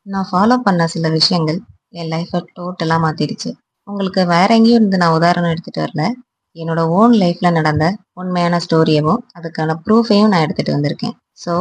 நான் ஃபாலோ பண்ண சில விஷயங்கள் என் லைஃப்பை டோட்டலா மாத்திடுச்சு. உங்களுக்கு வேற எங்கேயும் இருந்து நான் உதாரணம் எடுத்துட்டு வரல. என்னோட ஓன் லைஃப்ல நடந்த உண்மையான ஸ்டோரியவும், அதுக்கான ப்ரூஃபையும் நான் எடுத்துட்டு வந்திருக்கேன். ஸோ,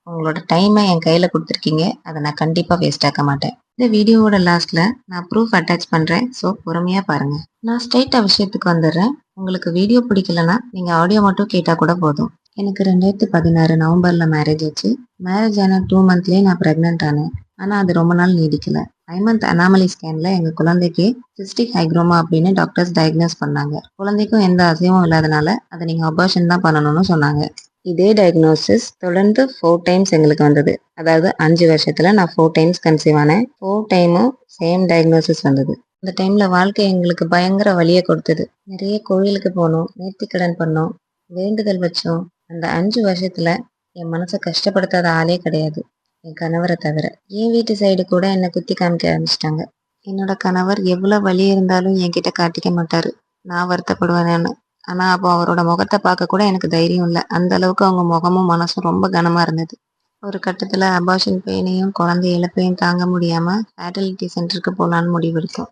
உங்களோட டைமை என் கையில குடுத்துருக்கீங்க. அத நான் கண்டிப்பா வேஸ்ட் ஆக்க மாட்டேன். இந்த வீடியோவோட லாஸ்ட்ல நான் ப்ரூஃப் அட்டாச் பண்றேன். ஸோ, பொறுமையா பாருங்க. நான் ஸ்ட்ரெயிட்டா விஷயத்துக்கு வந்துடுறேன். உங்களுக்கு வீடியோ பிடிக்கலன்னா, நீங்க ஆடியோ மட்டும் கேட்டா கூட போதும். எனக்கு 2016 நவம்பர்ல மேரேஜ் ஆச்சு. மேரேஜ் ஆன 2 மந்த்லயே நான் பிரெக்னன்ட் ஆனேன். ஆனா அது ரொம்ப நாள் நீடிக்கல. 5 மந்த் அனாமலி ஸ்கேன்ல எங்க குழந்தைக்கு சிஸ்டிக் ஹைக்ரோமா அப்படின்னு டாக்டர்ஸ் டயக்னோஸ் பண்ணாங்க. குழந்தைக்கும் எந்த அசைவும் இல்லாதனால அதை நீங்க அபார்ஷன் தான் பண்ணணும்னு சொன்னாங்க. இதே டயக்னோசிஸ் தொடர்ந்து 4 டைம்ஸ் எங்களுக்கு வந்தது. அதாவது 5 வருஷத்துல நான் 4 டைம்ஸ் கன்சீவ் ஆனேன். 4 டைமும் சேம் டயக்னோசிஸ் வந்தது. அந்த டைம்ல வாழ்க்கை எங்களுக்கு பயங்கர வலியை கொடுத்தது. நிறைய கோயிலுக்கு போனோம், நேர்த்திக்கடன் பண்ணோம், வேண்டுதல் வச்சோம். அந்த 5 வருஷத்துல என் மனசை கஷ்டப்படுத்தாத ஆளே கிடையாது, என் கணவரை தவிர. என் வீட்டு சைடு கூட என்னை குத்தி காமிக்க ஆரம்பிச்சிட்டாங்க. என்னோட கணவர் எவ்வளவு வலி இருந்தாலும் என்கிட்ட காட்டிக்க மாட்டாரு. நான் வருத்தப்படுவேன்னு. ஆனா அப்போ அவரோட முகத்தை பார்க்க கூட எனக்கு தைரியம் இல்லை. அந்த அளவுக்கு அவங்க முகமும் மனசும் ரொம்ப கனமா இருந்தது. ஒரு கட்டத்துல அபார்ஷன் பெயினையும் குழந்தை இழப்பையும் தாங்க முடியாம ஃபேர்டிலிட்டி சென்டருக்கு போகலான்னு முடிவெடுத்தோம்.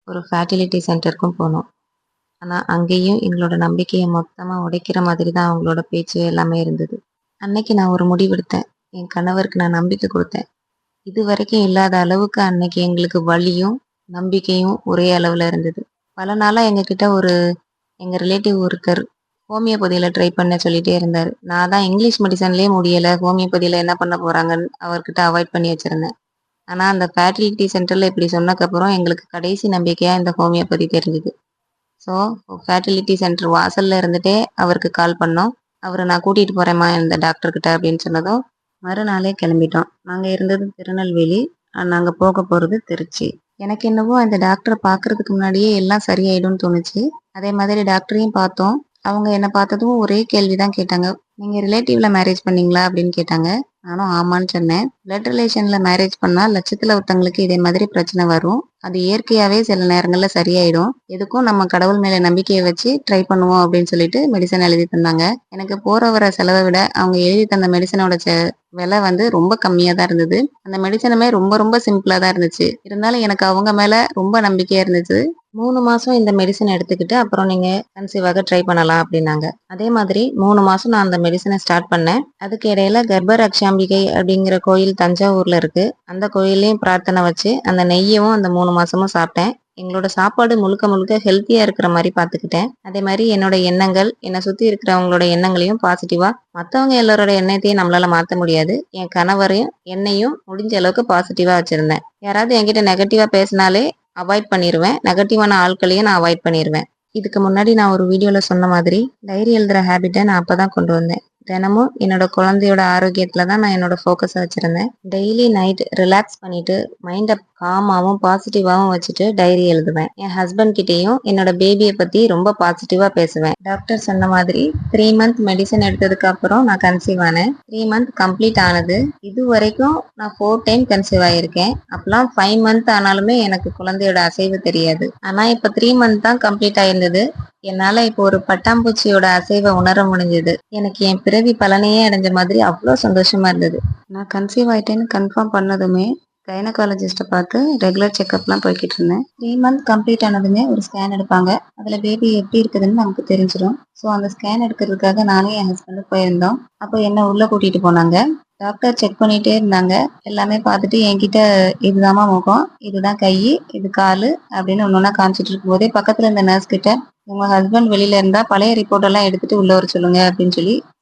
ஒரு ஃபேர்டிலிட்டி சென்டருக்கும் போனோம். ஆனா அங்கேயும் எங்களோட நம்பிக்கையை மொத்தமா உடைக்கிற மாதிரி தான் அவங்களோட பேச்சு எல்லாமே இருந்தது. அன்னைக்கு நான் ஒரு முடிவெடுத்தேன். என் கணவருக்கு நான் நம்பிக்கை கொடுத்தேன். இது வரைக்கும் இல்லாத அளவுக்கு அன்னைக்கு எங்களுக்கு வலியும் நம்பிக்கையும் ஒரே அளவுல இருந்தது. பல நாளா எங்ககிட்ட எங்க ரிலேட்டிவ் ஒருத்தர் ஹோமியோபதியில ட்ரை பண்ண சொல்லிட்டே இருந்தாரு. நான் தான் இங்கிலீஷ் மெடிசன்லயே முடியல, ஹோமியோபதியில என்ன பண்ண போறாங்கன்னு அவர்கிட்ட அவாய்ட் பண்ணி வச்சிருந்தேன். ஆனா அந்த ஃபேர்டிலிட்டி சென்டர்ல இப்படி சொன்னக்கப்புறம் எங்களுக்கு கடைசி நம்பிக்கையா இந்த ஹோமியோபதி தெரிஞ்சுது. ஸோ, ஃபெர்டிலிட்டி சென்டர் வாசல்ல இருந்துட்டே அவருக்கு கால் பண்ணோம். அவர நான் கூட்டிட்டு போறேன்ம்மா இந்த டாக்டர் கிட்ட அப்படின்னு சொன்னதும், மறுநாளே கிளம்பிட்டோம். நாங்க இருந்தது திருநெல்வேலி. நாங்க போக போறது திருச்சி. எனக்கு என்னவோ அந்த டாக்டர பார்க்கறதுக்கு முன்னாடியே எல்லாம் சரியாயிடும்னு தோணுச்சு. அதே மாதிரி டாக்டரையும் பார்த்தோம். அவங்க என்ன பார்த்ததும் ஒரே கேள்வி தான் கேட்டாங்க. "நீங்க ரிலேட்டிவ்ல மேரேஜ் பண்ணீங்களா?" அப்படின்னு கேட்டாங்க. நானும் ஆமான்னு சொன்னேன். பிளட் ரிலேஷன்ல மேரேஜ் பண்ணா லட்சத்துல ஒருத்தங்களுக்கு இதே மாதிரி பிரச்சனை வரும். அது இயற்கையாவே சில நேரங்கள்ல சரியாயிடும். எதுக்கும் நம்ம கடவுள் மேல நம்பிக்கைய வச்சு ட்ரை பண்ணுவோம் அப்படின்னு சொல்லிட்டு மெடிசன் எழுதி தந்தாங்க. எனக்கு போற வர செலவை விட அவங்க எழுதி தந்த மெடிசனோட விலை வந்து ரொம்ப கம்மியா தான் இருந்தது. அந்த மெடிசனுமே ரொம்ப ரொம்ப சிம்பிளா தான் இருந்துச்சு. இருந்தாலும் எனக்கு அவங்க மேல ரொம்ப நம்பிக்கையா இருந்துச்சு. 3 மாசம் இந்த மெடிசன் எடுத்துக்கிட்டு அப்புறம் நீங்க கன்சீவ் ஆக ட்ரை பண்ணலாம் அப்படின்னாங்க. அதே மாதிரி 3 மாசம் நான் அந்த மெடிசனை ஸ்டார்ட் பண்ணேன். அதுக்கு இடையில கர்ப்ப ரக்ஷாம்பிகை அப்படிங்கிற கோயில் தஞ்சாவூர்ல இருக்கு. அந்த கோயிலையும் பிரார்த்தனை வச்சு அந்த நெய்யவும் அந்த 3 மாசமும் சாப்பிட்டேன். எங்களோட சாப்பாடு முழுக்க முழுக்க ஹெல்த்தியா இருக்கிற மாதிரி பார்த்துக்கிட்டேன். அதே மாதிரி என்னோட எண்ணங்கள், என்னை சுத்தி இருக்கிறவங்களோட எண்ணங்களையும் பாசிட்டிவா, மத்தவங்க எல்லாரோட எண்ணத்தையும் நம்மளால மாத்த முடியாது. என் கணவரையும் என்னையும் முடிஞ்ச அளவுக்கு பாசிட்டிவா வச்சிருந்தேன். யாராவது என்கிட்ட நெகட்டிவா பேசினாலே அவாய்ட் பண்ணிருவேன். நெகட்டிவான ஆட்களையும் நான் அவாய்ட் பண்ணிருவேன். இதுக்கு முன்னாடி நான் ஒரு வீடியோல சொன்ன மாதிரி டைரி எழுதுற ஹேபிட்டை நான் அப்பதான் கொண்டு வந்தேன். தினமும் என்னோட குழந்தையோட ஆரோக்கியத்துல தான் நான் என்னோட ஃபோக்கஸை வச்சிருந்தேன். டெய்லி நைட் ரிலாக்ஸ் பண்ணிட்டு மைண்டை காமாவும் பாசிட்டிவாவும் வச்சுட்டு டைரி எழுதுவேன். என் ஹஸ்பண்ட் கிட்டேயும் என்னோட பேபியை பத்தி ரொம்ப பாசிட்டிவா பேசுவேன். டாக்டர் சொன்ன மாதிரி 3 மந்த் மெடிசன் எடுத்ததுக்கு அப்புறம் நான் கன்சீவ் ஆனேன். 3 மந்த் கம்ப்ளீட் ஆனது. இது வரைக்கும் நான் 4 டைம் கன்சீவ் ஆயிருக்கேன். அப்பெல்லாம் 5 மந்த் ஆனாலுமே எனக்கு குழந்தையோட அசைவு தெரியாது. ஆனா இப்ப 3 மந்த் தான் கம்ப்ளீட் ஆயிருந்தது. என்னால இப்போ ஒரு பட்டாம்பூச்சியோட அசைவை உணர முடிஞ்சது. எனக்கு என் பிறவி பலனையே அடைஞ்ச மாதிரி அவ்வளோ சந்தோஷமா இருந்தது. நான் கன்சீவ் ஆயிட்டேன்னு கன்ஃபார்ம் பண்ணதுமே கைனகாலஜிஸ்ட்டை பார்த்து ரெகுலர் செக்அப்லாம் போய்கிட்டு இருந்தேன். 3 மந்த் கம்ப்ளீட் ஆனதுமே ஒரு ஸ்கேன் எடுப்பாங்க. அதில் பேபி எப்படி இருக்குதுன்னு நமக்கு தெரிஞ்சிடும். ஸோ அந்த ஸ்கேன் எடுக்கிறதுக்காக நானும் என் ஹஸ்பண்டும் போயிருந்தோம். அப்போ என்ன உள்ள கூட்டிட்டு போனாங்க. டாக்டர் செக் பண்ணிட்டே இருந்தாங்க. எல்லாமே பார்த்துட்டு என்கிட்ட இதுதாம்மா முகம், இதுதான் கை, இது காலு அப்படின்னு ஒன்று ஒன்றா காமிச்சிட்டு இருக்கும்போதே பக்கத்துல இருந்த நர்ஸ் கிட்ட, உங்க ஹஸ்பண்ட் வெளியில இருந்தா பழைய ரிப்போர்ட் எல்லாம் எடுத்துட்டு உள்ள வர சொல்லுங்க அப்படின்னு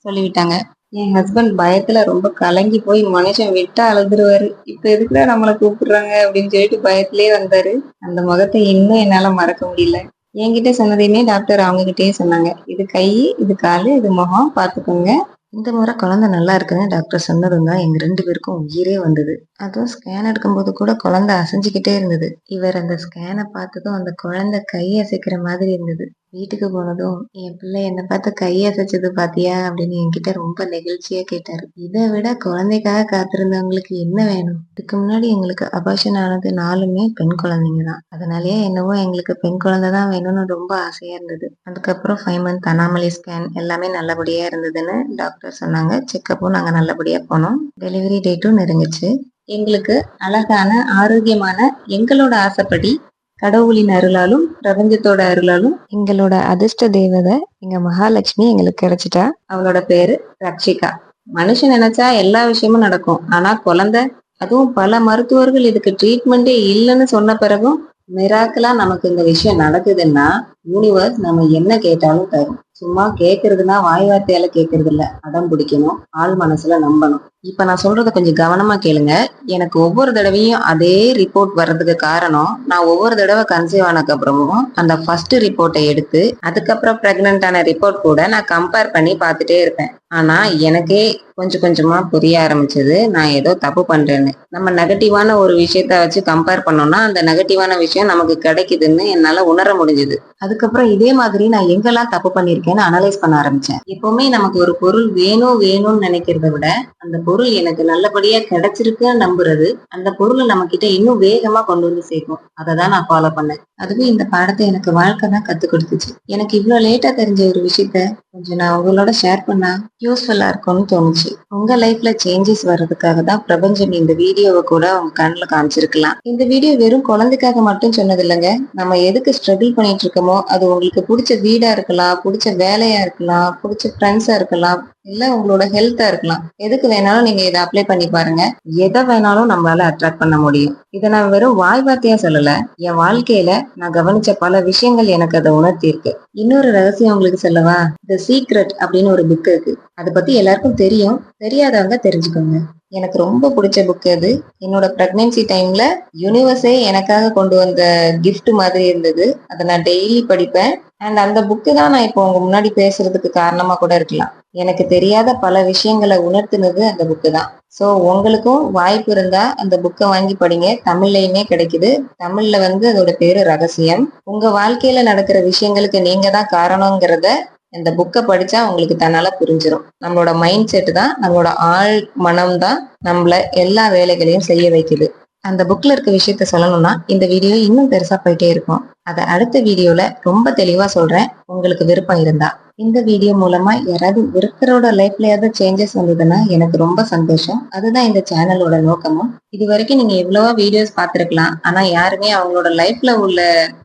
சொல்லிவிட்டாங்க. என் ஹஸ்பண்ட் பயத்துல ரொம்ப கலங்கி போய் மனுஷன் விட்டா அழுதுருவாரு. இப்ப எதுக்குடா நம்மளை கூப்பிடுறாங்க அப்படின்னு சொல்லிட்டு பயத்திலேயே வந்தாரு. அந்த முகத்தை இன்னும் என்னால மறக்க முடியல. என்கிட்ட சொன்னதையுமே டாக்டர் அவங்க கிட்டயே சொன்னாங்க. இது கை, இது காலு, இது முகம், பாத்துக்கோங்க. இந்த முறை குழந்தை நல்லா இருக்குன்னு டாக்டர் சொன்னதும் தான் எங்க 2 பேருக்கும் உயிரே வந்தது. அதுவும் ஸ்கேன் எடுக்கும்போது கூட குழந்தை அசைஞ்சுக்கிட்டே இருந்தது. இவர் அந்த ஸ்கேனை பார்த்ததும் அந்த குழந்தை கை அசைக்கிற மாதிரி இருந்தது. வீட்டுக்கு போனதும் என் பிள்ளை என்னை பார்த்து கை அசைச்சது பாத்தியா அப்படின்னு என்கிட்ட ரொம்ப நெகிழ்ச்சியா கேட்டாரு. இதை விட குழந்தைக்காக காத்திருந்தவங்களுக்கு என்ன வேணும்? இதுக்கு முன்னாடி எங்களுக்கு அபார்ஷன் ஆனது 4மே பெண் குழந்தைங்க தான். அதனாலயே என்னவோ எங்களுக்கு பெண் குழந்தை தான் வேணும்னு ரொம்ப ஆசையா இருந்தது. அதுக்கப்புறம் 5 மந்த் அனாமலி ஸ்கேன் எல்லாமே நல்லபடியா இருந்ததுன்னு டாக்டர் சொன்னாங்க. செக்கப்பும் நாங்க நல்லபடியா போனோம். டெலிவரி டேட்டும் நெருங்குச்சு. எங்களுக்கு அழகான ஆரோக்கியமான எங்களோட ஆசைப்படி கடவுளின் அருளாலும் பிரபஞ்சத்தோட அருளாலும் எங்களோட அதிர்ஷ்ட தேவதை எங்க மகாலட்சுமி எங்களுக்கு கிடைச்சிட்டா. அவளோட பேரு ரக்ஷிகா. மனுஷன் நினைச்சா எல்லா விஷயமும் நடக்கும். ஆனா குழந்தை, அதுவும் பல மருத்துவர்கள் இதுக்கு ட்ரீட்மெண்டே இல்லைன்னு சொன்ன பிறகும் மிராக்கிளா நமக்கு இந்த விஷயம் நடக்குதுன்னா யூனிவர்ஸ் நம்ம என்ன கேட்டாலும் தரும். சும்மா கேட்கறதுனா வாய் வார்த்தையால கேட்கறது இல்ல, அடம் பிடிக்கணும், ஆள் மனசுல நம்பணும். இப்ப நான் சொல்றத கொஞ்சம் கவனமா கேளுங்க. எனக்கு ஒவ்வொரு தடவையும் அதே ரிப்போர்ட் வர்றதுக்கு காரணம், நான் ஒவ்வொரு தடவை கன்சீவ் ஆனதுக்கு அப்புறமும் அந்த ஃபர்ஸ்ட் ரிப்போர்ட்டை எடுத்து அதுக்கப்புறம் பிரெக்னன்ட் ஆன ரிப்போர்ட் கூட நான் கம்பேர் பண்ணி பார்த்துட்டே இருப்பேன். ஆனா எனக்கே கொஞ்சம் கொஞ்சமா புரிய ஆரம்பிச்சது, நான் ஏதோ தப்பு பண்றேன்னு. நம்ம நெகட்டிவான ஒரு விஷயத்த வச்சு கம்பேர் பண்ணோம்னா அந்த நெகட்டிவான விஷயம் நமக்கு கிடைக்குதுன்னு என்னால உணர முடிஞ்சுது. அதுக்கப்புறம் இதே மாதிரி நான் எங்கெல்லாம் தப்பு பண்ணிருக்கேன்னு அனலைஸ் பண்ண ஆரம்பிச்சேன். எப்பவுமே நமக்கு ஒரு பொருள் வேணும் வேணும்னு நினைக்கிறத விட அந்த பொருள் எனக்கு நல்லபடியா கிடைச்சிருக்குன்னு நம்புறது அந்த பொருளை நம்ம கிட்ட இன்னும் வேகமா கொண்டு வந்து சேர்க்கும். அதை தான் நான் ஃபாலோ பண்ணேன். அதுவே இந்த பாடத்தை எனக்கு வாழ்க்கை தான் கத்து கொடுத்துச்சு. எனக்கு இவ்வளவு லேட்டா தெரிஞ்ச ஒரு விஷயத்த கொஞ்சம் நான் உங்களோட ஷேர் பண்ணா யூஸ்ஃபுல்லா இருக்கும்னு தோணுச்சு. உங்க லைஃப்ல சேஞ்சஸ் வர்றதுக்காக தான் பிரபஞ்சம் இந்த வீடியோவை கூட உங்க கண்ணுல காமிச்சிருக்கலாம். இந்த வீடியோ வெறும் குழந்தைக்காக மட்டும் சொன்னது இல்லைங்க. நம்ம எதுக்கு ஸ்ட்ரகிள் பண்ணிட்டு இருக்கோமோ அது உங்களுக்கு பிடிச்ச வீடா இருக்கலாம், பிடிச்ச வேலையா இருக்கலாம், பிடிச்ச ஃப்ரெண்ட்ஸா இருக்கலாம், இல்ல உங்களோட ஹெல்த்தா இருக்கலாம். எதுக்கு வேணாலும் நீங்க இதை அப்ளை பண்ணி பாருங்க. எதை வேணாலும் நம்மளால அட்ராக்ட் பண்ண முடியும். இதை நான் வெறும் வாய் வார்த்தையா சொல்லல, என் வாழ்க்கையில நான் கவனிச்ச பல விஷயங்கள் எனக்கு அதை உணர்த்தி இருக்கு. இன்னொரு ரகசியம் உங்களுக்கு சொல்லவா? தி சீக்ரெட் அப்படின்னு ஒரு புக் இருக்கு. அதை பத்தி எல்லாருக்கும் தெரியும், தெரியாதவங்க தெரிஞ்சுக்கோங்க. எனக்கு ரொம்ப பிடிச்ச புக் அது. என்னோட பிரெக்னன்சி டைம்ல யூனிவர்ஸே எனக்காக கொண்டு வந்த கிஃப்ட் மாதிரி இருந்தது. அதை நான் டெய்லி படிப்பேன். அண்ட் அந்த புக்கு தான் நான் இப்போ உங்க முன்னாடி பேசுறதுக்கு காரணமா கூட இருக்கலாம். எனக்கு தெரியாத பல விஷயங்களை உணர்த்தினது அந்த புக்கு தான். ஸோ உங்களுக்கும் வாய்ப்பு இருந்தா அந்த புக்கை வாங்கி படிங்க. தமிழ்லையுமே கிடைக்குது. தமிழ்ல அதோட பேரு ரகசியம். உங்க வாழ்க்கையில நடக்கிற விஷயங்களுக்கு நீங்க தான் காரணங்கிறத இந்த புக்கை படிச்சா உங்களுக்கு தன்னால புரிஞ்சிடும். நம்மளோட மைண்ட் செட் தான், நம்மளோட ஆள் மனம் தான் நம்மள எல்லா வேலைகளையும் செய்ய வைக்குது. அந்த புக்ல இருக்க விஷயத்த சொல்லணும்னா இந்த வீடியோ இன்னும் பெருசா போயிட்டே இருக்கும். அதை அடுத்த வீடியோல ரொம்ப தெளிவா சொல்றேன், உங்களுக்கு விருப்பம் இருந்தா. இந்த வீடியோ மூலமா யாராவது ஒருத்தரோட லைஃப்ல ஏதாவது சேஞ்சஸ் வந்ததுன்னா எனக்கு ரொம்ப சந்தோஷம். அதுதான் இந்த சேனலோட நோக்கமும். இது வரைக்கும் நீங்க எவ்வளவோ வீடியோஸ் பார்த்திருக்கலாம், ஆனா யாருமே அவங்களோட லைஃப்ல உள்ள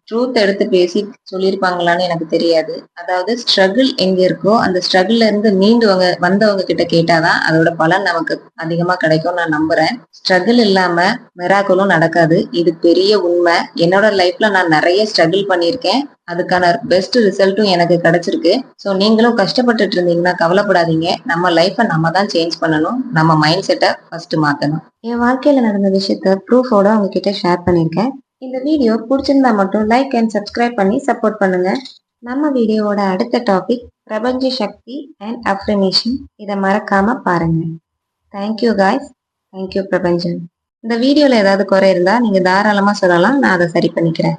ட்ரூத் எடுத்து பேசி சொல்லியிருப்பாங்களான்னு எனக்கு தெரியாது. அதாவது ஸ்ட்ரகிள் எங்க இருக்கோ அந்த ஸ்ட்ரகிள்ல இருந்து மீண்டு வந்தவங்க கிட்ட கேட்டாதான் அதோட பலன் நமக்கு அதிகமா கிடைக்கும் நான் நம்புறேன். ஸ்ட்ரகிள் இல்லாம மிராக்கிளும் நடக்காது. இது பெரிய உண்மை. என்னோட லைஃப்ல நான் நிறைய ஸ்ட்ரகிள் பண்ணியிருக்கேன். அதுக்கான பெஸ்ட் ரிசல்ட்டும் எனக்கு கிடைச்சிருக்கு. ஸோ நீங்களும் கஷ்டப்பட்டுட்டு இருந்தீங்கன்னா கவலைப்படாதீங்க. நம்ம லைஃப்பை நம்ம தான் சேஞ்ச் பண்ணணும். நம்ம மைண்ட் செட்டை ஃபர்ஸ்ட் மாத்தணும். என் வாழ்க்கையில நடந்த விஷயத்த ப்ரூஃபோட உங்ககிட்ட ஷேர் பண்ணியிருக்கேன். இந்த வீடியோ பிடிச்சிருந்தா மட்டும் லைக் அண்ட் சப்ஸ்கிரைப் பண்ணி சப்போர்ட் பண்ணுங்க. நம்ம வீடியோவோட அடுத்த டாபிக் பிரபஞ்ச சக்தி அண்ட் அஃபர்மேஷன். இதை மறக்காம பாருங்க. Thank you guys. தேங்க்யூ பிரபஞ்சன். இந்த வீடியோல ஏதாவது குறை இருந்தா நீங்க தாராளமா சொல்லலாம், நான் அதை சரி பண்ணிக்கிறேன்.